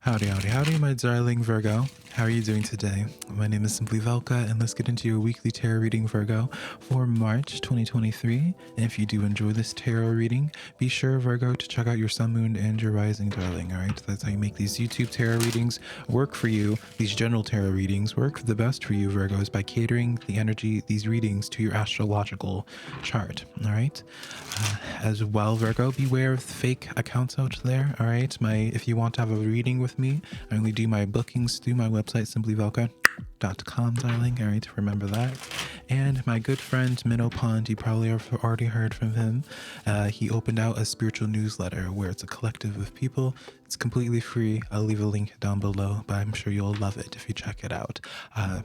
Howdy, howdy, howdy, my darling Virgo. How are you doing today? My name is SimplyVelca, and let's get into your weekly tarot reading, Virgo, for March 2023. And if you do enjoy this tarot reading, be sure, Virgo, to check out your sun, moon, and your rising, darling, all right? That's how you make these YouTube tarot readings work for you. These general tarot readings work the best for you, Virgos, by catering the energy, these readings, to your astrological chart, all right? As well, Virgo, beware of fake accounts out there, all right? If you want to have a reading with me, I only do my bookings through my website, SimplyVelca.com, darling, all right? Remember that. And my good friend, Minnow Pond, you probably have already heard from him. He opened out a spiritual newsletter where it's a collective of people. It's completely free. I'll leave a link down below, but I'm sure you'll love it if you check it out.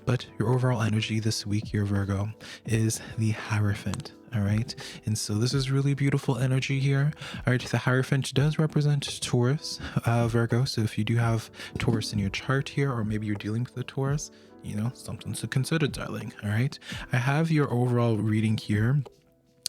But your overall energy this week, your Virgo, is the Hierophant. All right. And so this is really beautiful energy here. All right. The Hierophant does represent Taurus, Virgo. So if you do have Taurus in your chart here, or maybe you're dealing with a Taurus, you know, something to consider, darling. All right. I have your overall reading here.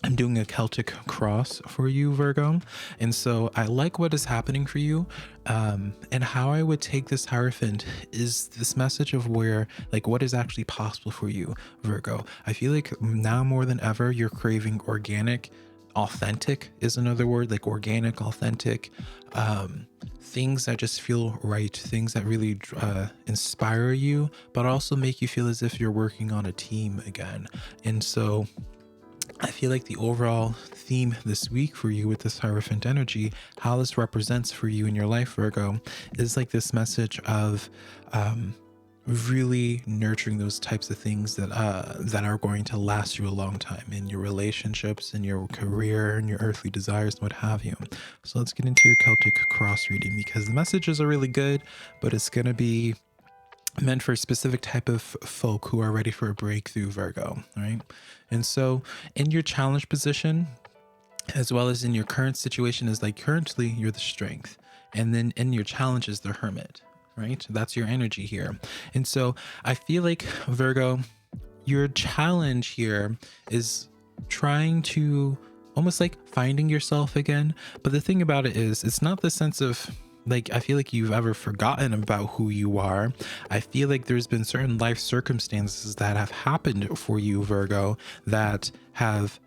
I'm doing a Celtic cross for you, Virgo. And so I like what is happening for you. And how I would take this Hierophant is this message of where, like, what is actually possible for you, Virgo. I feel like now more than ever, you're craving organic. Authentic is another word, like organic, authentic, things that just feel right, things that really inspire you, but also make you feel as if you're working on a team again. And so I feel like the overall theme this week for you with this Hierophant energy, how this represents for you in your life, Virgo, is like this message of really nurturing those types of things that are going to last you a long time in your relationships, in your career, and your earthly desires, and what have you. So let's get into your Celtic cross reading, because the messages are really good, but it's going to be meant for a specific type of folk who are ready for a breakthrough, Virgo, right? And so in your challenge position, as well as in your current situation, is like currently you're the Strength, and then in your challenge is the Hermit, right? That's your energy here. And so I feel like, Virgo, your challenge here is trying to almost like finding yourself again. But the thing about it is, it's not the sense of, like, I feel like you've ever forgotten about who you are. I feel like there's been certain life circumstances that have happened for you, Virgo, that have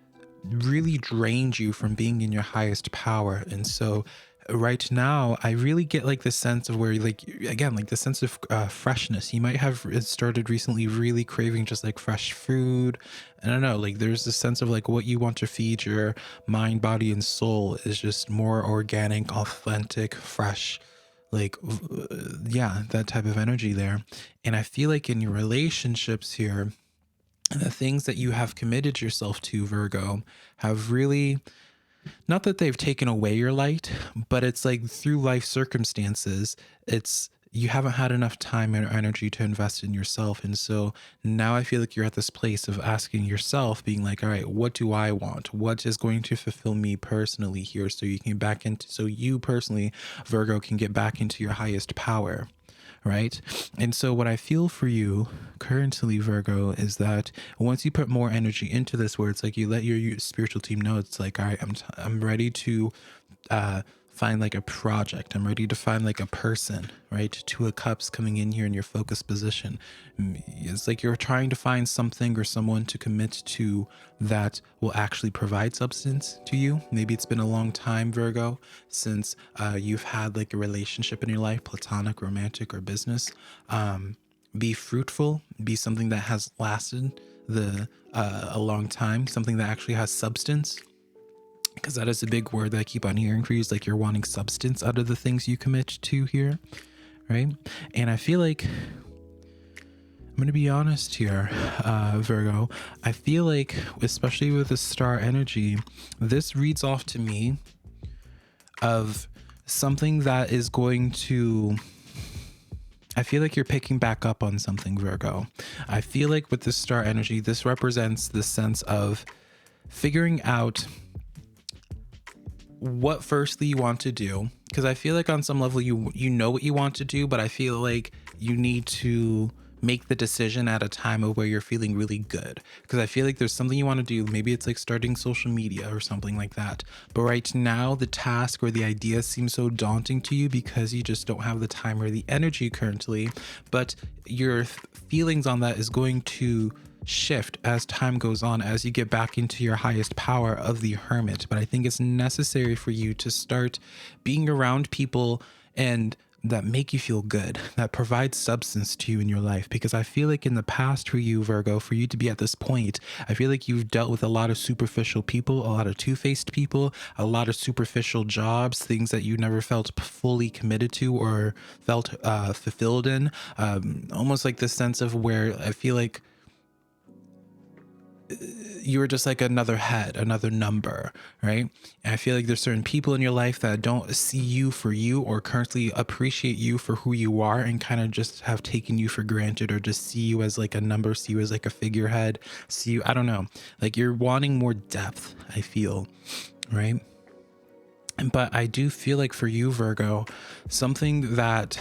really drained you from being in your highest power. And so right now, I really get like the sense of where, like, again, like the sense of freshness. You might have started recently really craving just like fresh food. I don't know, like there's this sense of like what you want to feed your mind, body, and soul is just more organic, authentic, fresh, like, yeah, that type of energy there. And I feel like in your relationships here, the things that you have committed yourself to, Virgo, have really, not that they've taken away your light, but it's like through life circumstances, it's, you haven't had enough time and energy to invest in yourself. And so now I feel like you're at this place of asking yourself, being like, all right, what do I want? What is going to fulfill me personally here? So you can so you personally, Virgo, can get back into your highest power. Right. And so what I feel for you currently, Virgo, is that once you put more energy into this, where it's like you let your spiritual team know, it's like, all right, I'm ready to find like a project. I'm ready to find like a person, right? Two of Cups coming in here in your focus position. It's like you're trying to find something or someone to commit to that will actually provide substance to you. Maybe it's been a long time, Virgo, since you've had like a relationship in your life, platonic, romantic, or business. Be fruitful, be something that has lasted a long time, something that actually has substance. Because that is a big word that I keep on hearing for you, is like you're wanting substance out of the things you commit to here, right? And I feel like, I'm going to be honest here, Virgo, I feel like, especially with the star energy, this reads off to me of something that is going to, I feel like you're picking back up on something, Virgo. I feel like with this star energy, this represents the sense of figuring out what firstly you want to do, because I feel like on some level you know what you want to do, but I feel like you need to make the decision at a time of where you're feeling really good. Because I feel like there's something you want to do. Maybe it's like starting social media or something like that. But right now, the task or the idea seems so daunting to you because you just don't have the time or the energy currently. But your feelings on that is going to shift as time goes on, as you get back into your highest power of the hermit. But I think it's necessary for you to start being around people and that make you feel good, that provide substance to you in your life. Because I feel like in the past for you, Virgo, for you to be at this point, I feel like you've dealt with a lot of superficial people, a lot of two-faced people, a lot of superficial jobs, things that you never felt fully committed to or felt fulfilled in. Almost like this sense of where I feel like you were just like another head, another number, right? And I feel like there's certain people in your life that don't see you for you or currently appreciate you for who you are and kind of just have taken you for granted or just see you as like a number, see you as like a figurehead, see you, I don't know, like you're wanting more depth, I feel, right? But I do feel like for you, Virgo, something that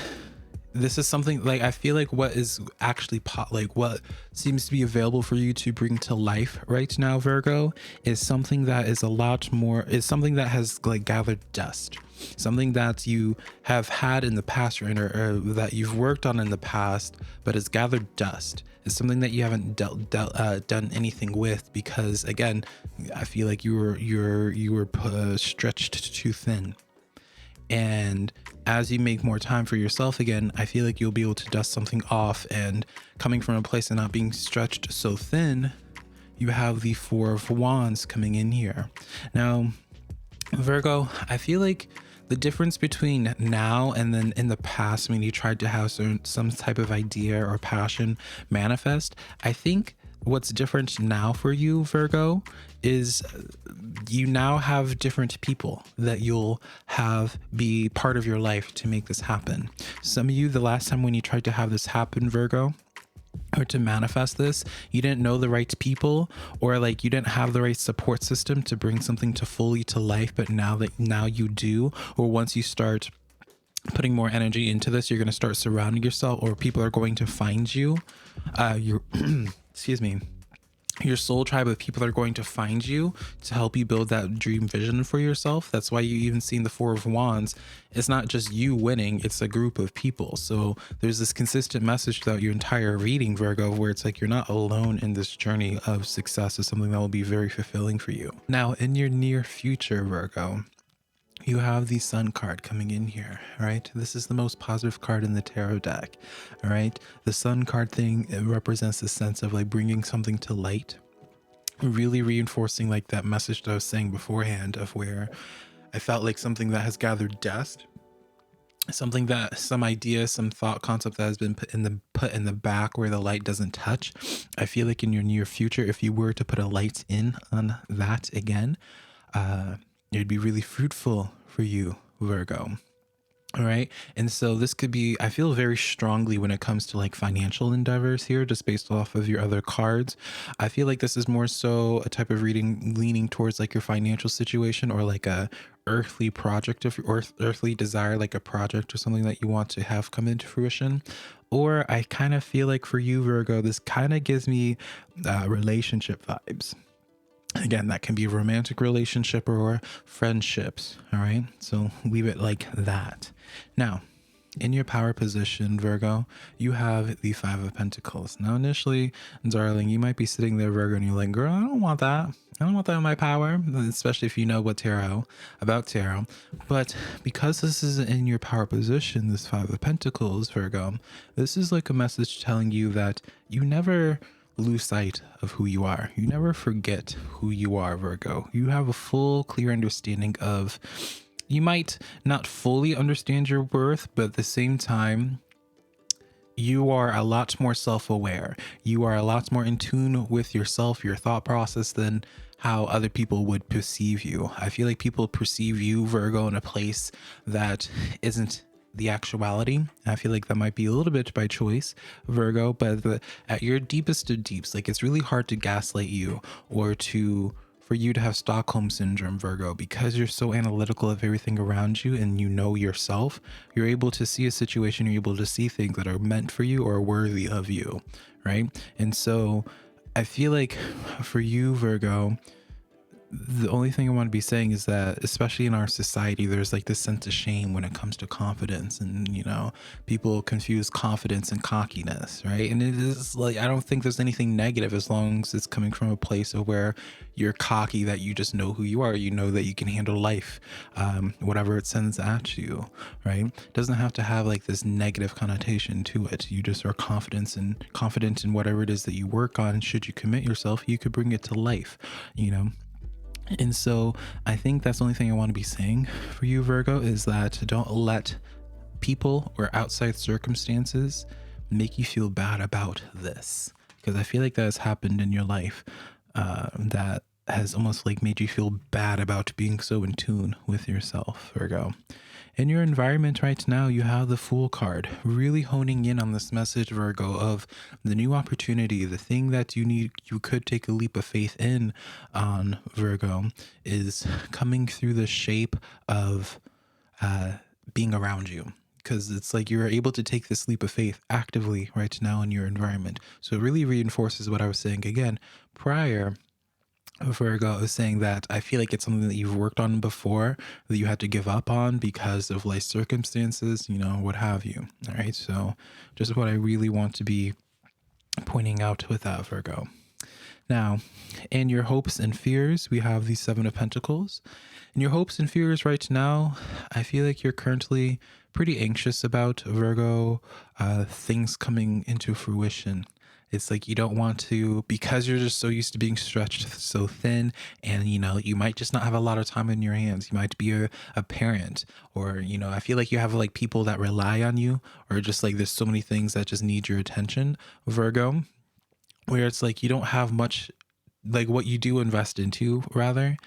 this is something like I feel like what is actually like what seems to be available for you to bring to life right now, Virgo, is something that is a lot more, is something that has like gathered dust, something that you have had in the past or that you've worked on in the past, but it's gathered dust. It's something that you haven't done anything with because, again, I feel like you were stretched too thin. And as you make more time for yourself again, I feel like you'll be able to dust something off. And coming from a place of not being stretched so thin, you have the Four of Wands coming in here. Now, Virgo, I feel like the difference between now and then in the past, when you tried to have some type of idea or passion manifest, I think what's different now for you, Virgo, is you now have different people that you'll have be part of your life to make this happen. Some of you, the last time when you tried to have this happen, Virgo, or to manifest this, you didn't know the right people, or like you didn't have the right support system to bring something to fully to life. But now you do, or once you start putting more energy into this, you're going to start surrounding yourself, or people are going to find you. Excuse me. Your soul tribe of people are going to find you to help you build that dream vision for yourself. That's why you even seen the Four of Wands. It's not just you winning, it's a group of people. So there's this consistent message throughout your entire reading, Virgo, where it's like you're not alone in this journey of success. Is something that will be very fulfilling for you. Now, in your near future, Virgo, you have the Sun card coming in here, right? This is the most positive card in the tarot deck, all right? The Sun card thing, it represents the sense of like bringing something to light, really reinforcing like that message that I was saying beforehand of where I felt like something that has gathered dust, something that some idea, some thought concept that has been put in the back where the light doesn't touch. I feel like in your near future, if you were to put a light in on that again, it'd be really fruitful for you, Virgo. All right. And so this could be, I feel very strongly when it comes to like financial endeavors here, just based off of your other cards. I feel like this is more so a type of reading leaning towards like your financial situation or like a earthly project of your earthly desire, like a project or something that you want to have come into fruition. Or I kind of feel like for you, Virgo, this kind of gives me relationship vibes. Again, that can be a romantic relationship or friendships. All right. So leave it like that. Now, in your power position, Virgo, you have the Five of Pentacles. Now, initially, darling, you might be sitting there, Virgo, and you're like, girl, I don't want that. I don't want that in my power, especially if you know about tarot. But because this is in your power position, this Five of Pentacles, Virgo, this is like a message telling you that you never lose sight of who you are. You never forget who you are, Virgo. You have a full, clear understanding of, you might not fully understand your worth, but at the same time, you are a lot more self-aware. You are a lot more in tune with yourself, your thought process, than how other people would perceive you. I feel like people perceive you, Virgo, in a place that isn't the actuality. I feel like that might be a little bit by choice, Virgo, but at your deepest of deeps, like it's really hard to gaslight you or to for you to have Stockholm syndrome, Virgo, because you're so analytical of everything around you and you know yourself. You're able to see a situation, you're able to see things that are meant for you or worthy of you, right? And so I feel like for you, Virgo, the only thing I want to be saying is that, especially in our society, there's like this sense of shame when it comes to confidence, and people confuse confidence and cockiness, right? And it is like, I don't think there's anything negative as long as it's coming from a place of where you're cocky, that you just know who you are, you know that you can handle life, whatever it sends at you, right? It doesn't have to have like this negative connotation to it. You just are confident in whatever it is that you work on. Should you commit yourself, you could bring it to life, And so I think that's the only thing I want to be saying for you, Virgo, is that don't let people or outside circumstances make you feel bad about this. Because I feel like that has happened in your life, that has almost like made you feel bad about being so in tune with yourself, Virgo. In your environment right now, you have the Fool card, really honing in on this message, Virgo, of the new opportunity, the thing that you could take a leap of faith in on, Virgo, is coming through the shape of being around you. Because it's like you're able to take this leap of faith actively right now in your environment. So it really reinforces what I was saying again prior. Virgo is saying that I feel like it's something that you've worked on before that you had to give up on because of life circumstances, what have you. All right. So just what I really want to be pointing out with that, Virgo. Now, in your hopes and fears, we have the Seven of Pentacles. In your hopes and fears right now, I feel like you're currently pretty anxious about, Virgo, things coming into fruition. It's like you don't want to, because you're just so used to being stretched so thin, and you might just not have a lot of time in your hands. You might be a parent, or I feel like you have like people that rely on you, or just like there's so many things that just need your attention, Virgo, where it's like you don't have much, like what you do invest into, rather,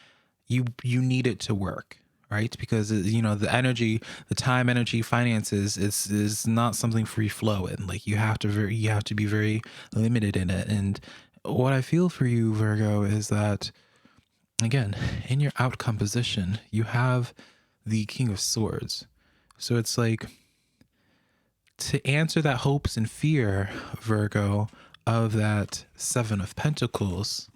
you need it to work. Right? Because the energy, the time, energy, finances is not something free flowing. Like you have to be very limited in it. And what I feel for you, Virgo, is that again, in your outcome position, you have the King of Swords. So it's like, to answer that hopes and fear, Virgo, of that Seven of Pentacles,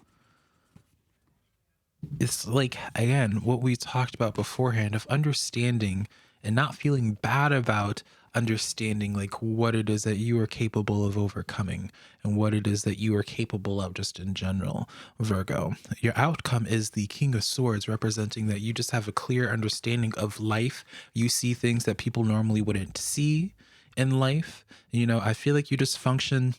it's like, again, what we talked about beforehand of understanding and not feeling bad about understanding like what it is that you are capable of overcoming and what it is that you are capable of just in general, Virgo. Your outcome is the King of Swords, representing that you just have a clear understanding of life. You see things that people normally wouldn't see in life. I feel like you just function.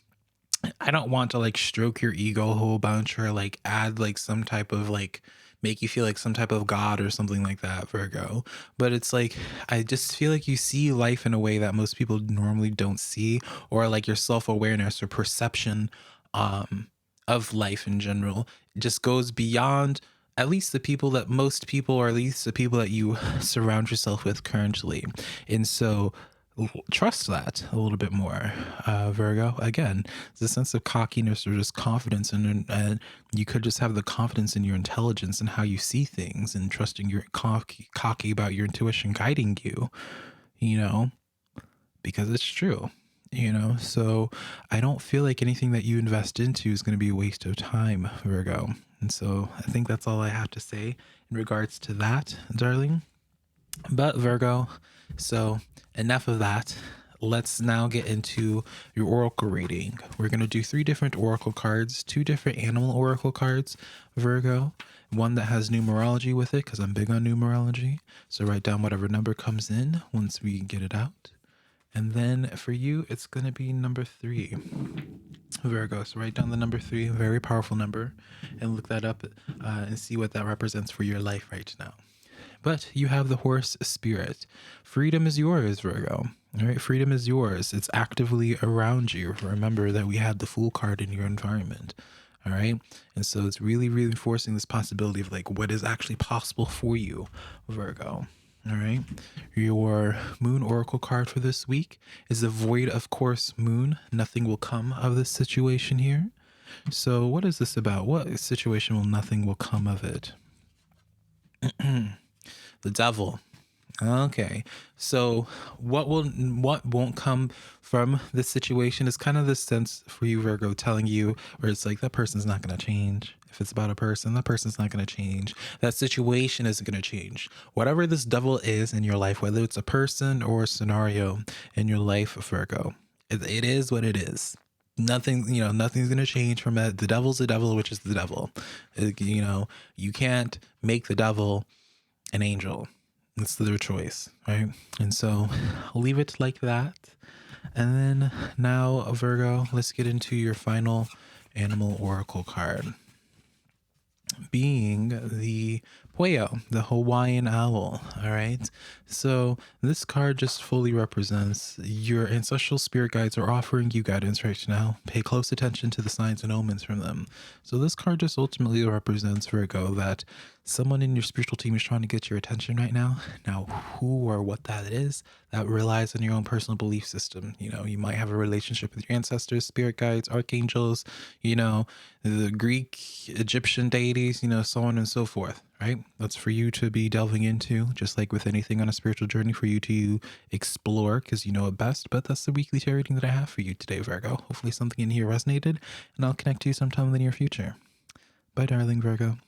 I don't want to like stroke your ego a whole bunch or like add like some type of like make you feel like some type of god or something like that, Virgo. But it's like, I just feel like you see life in a way that most people normally don't see, or like your self-awareness or perception of life in general just goes beyond at least the people that most people, or at least the people that you surround yourself with currently. And so trust that a little bit more, Virgo. Again, the sense of cockiness or just confidence, and you could just have the confidence in your intelligence and how you see things, and trusting you're cocky about your intuition guiding you, because it's true, So I don't feel like anything that you invest into is going to be a waste of time, Virgo. And so I think that's all I have to say in regards to that, darling. But Virgo, so enough of that. Let's now get into your oracle reading. We're going to do 3 different oracle cards, 2 different animal oracle cards, Virgo. One that has numerology with it, because I'm big on numerology. So write down whatever number comes in once we get it out. And then for you, it's going to be number 3, Virgo. So write down the number 3, a very powerful number, and look that up and see what that represents for your life right now. But you have the horse spirit. Freedom is yours, Virgo. All right, freedom is yours. It's actively around you. Remember that we had the Fool card in your environment. All right. And so it's really reinforcing this possibility of like what is actually possible for you, Virgo. All right. Your moon oracle card for this week is the void of course moon. Nothing will come of this situation here. So what is this about? What situation will nothing will come of it? The devil. Okay. So what won't come from this situation is kind of the sense for you, Virgo, telling you, or it's like that person's not going to change. If it's about a person, that person's not going to change. That situation isn't going to change. Whatever this devil is in your life, whether it's a person or a scenario in your life, Virgo, it is what it is. Nothing, nothing's going to change from it. The devil's the devil, which is the devil. You can't make the devil an angel. It's their choice, right? And so I'll leave it like that. And then now, Virgo, let's get into your final animal oracle card, being the Pueo, the Hawaiian owl. All right. So this card just fully represents your ancestral spirit guides are offering you guidance right now. Pay close attention to the signs and omens from them. So this card just ultimately represents, Virgo, that someone in your spiritual team is trying to get your attention right now. Now, who or what that is, that relies on your own personal belief system. You might have a relationship with your ancestors, spirit guides, archangels, the Greek, Egyptian deities, so on and so forth, right? That's for you to be delving into, just like with anything on a spiritual journey, for you to explore because you know it best. But that's the weekly tarot reading that I have for you today, Virgo. Hopefully something in here resonated, and I'll connect to you sometime in the near future. Bye, darling Virgo.